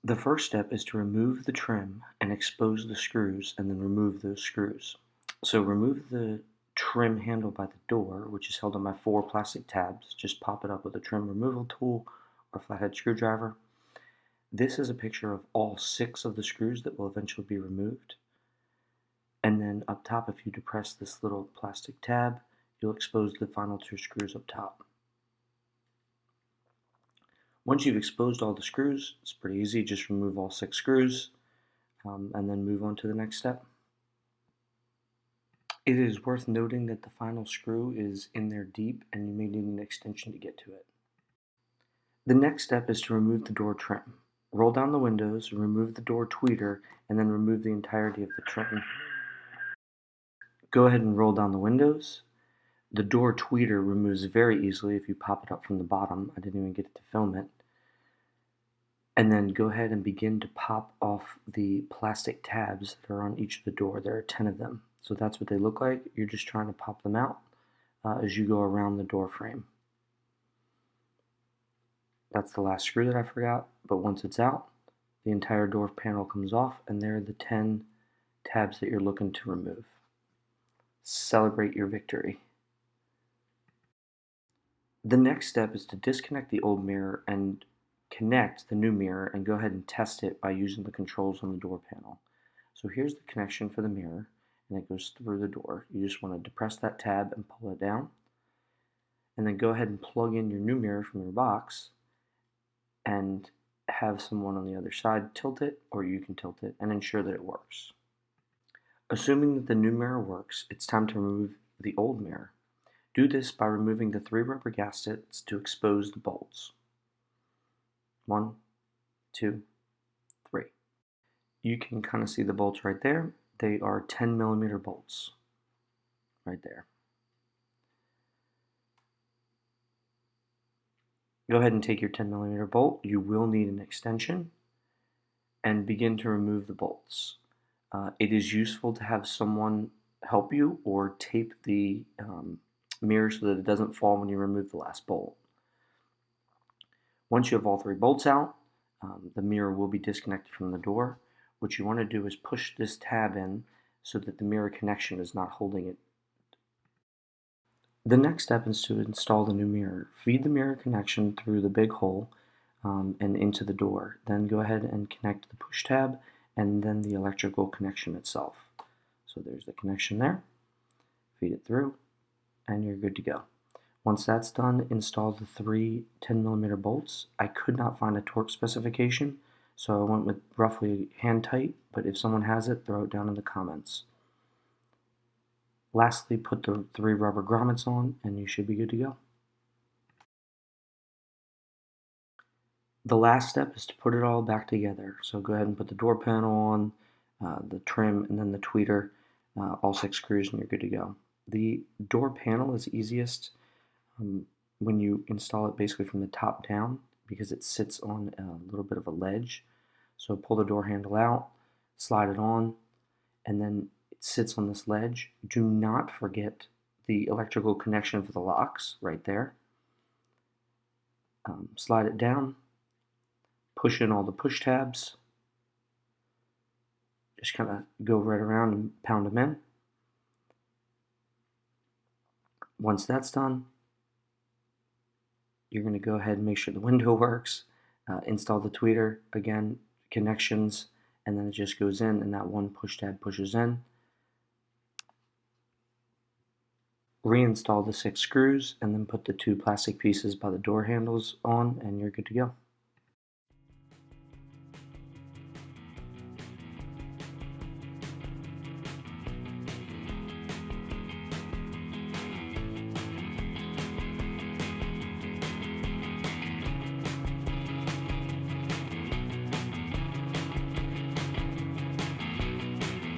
The first step is to remove the trim and expose the screws and then remove those screws. So remove the trim handle by the door, which is held on by 4 plastic tabs. Just pop it up with a trim removal tool or flathead screwdriver. This is a picture of all 6 of the screws that will eventually be removed. And then up top, if you depress this little plastic tab, you'll expose the final 2 screws up top. Once you've exposed all the screws, it's pretty easy. Just remove all 6 screws and then move on to the next step. It is worth noting that the final screw is in there deep and you may need an extension to get to it. The next step is to remove the door trim. Roll down the windows, remove the door tweeter, and then remove the entirety of the trim. Go ahead and roll down the windows. The door tweeter removes very easily if you pop it up from the bottom. I didn't even get to film it. And then go ahead and begin to pop off the plastic tabs that are on each of the door. There are 10 of them. So that's what they look like. You're just trying to pop them out as you go around the door frame. That's the last screw that I forgot, but once it's out, the entire door panel comes off, and there are the 10 tabs that you're looking to remove. Celebrate your victory. The next step is to disconnect the old mirror and connect the new mirror and go ahead and test it by using the controls on the door panel. So here's the connection for the mirror, and it goes through the door. You just want to depress that tab and pull it down, and then go ahead and plug in your new mirror from your box and have someone on the other side tilt it, or you can tilt it, and ensure that it works. Assuming that the new mirror works, it's time to remove the old mirror. Do this by removing the 3 rubber gaskets to expose the bolts. 1, 2, 3. You can kind of see the bolts right there. They are 10mm bolts right there. Go ahead and take your 10mm bolt. You will need an extension and begin to remove the bolts. It is useful to have someone help you or tape the mirror so that it doesn't fall when you remove the last bolt. Once you have all 3 bolts out, the mirror will be disconnected from the door. What you want to do is push this tab in so that the mirror connection is not holding it. The next step is to install the new mirror. Feed the mirror connection through the big hole and into the door. Then go ahead and connect the push tab and then the electrical connection itself. So there's the connection there. Feed it through and you're good to go. Once that's done, install the 3 10mm bolts. I could not find a torque specification, so I went with roughly hand tight, but if someone has it, throw it down in the comments. Lastly, put the 3 rubber grommets on and you should be good to go. The last step is to put it all back together. So go ahead and put the door panel on, the trim, and then the tweeter, all 6 screws, and you're good to go. The door panel is easiest when you install it basically from the top down because it sits on a little bit of a ledge. So pull the door handle out, slide it on, and then it sits on this ledge. Do not forget the electrical connection for the locks right there. Slide it down, push in all the push tabs, just kind of go right around and pound them in. Once that's done, you're going to go ahead and make sure the window works, install the tweeter, again, connections, and then it just goes in and that one push tab pushes in. Reinstall the 6 screws and then put the 2 plastic pieces by the door handles on and you're good to go.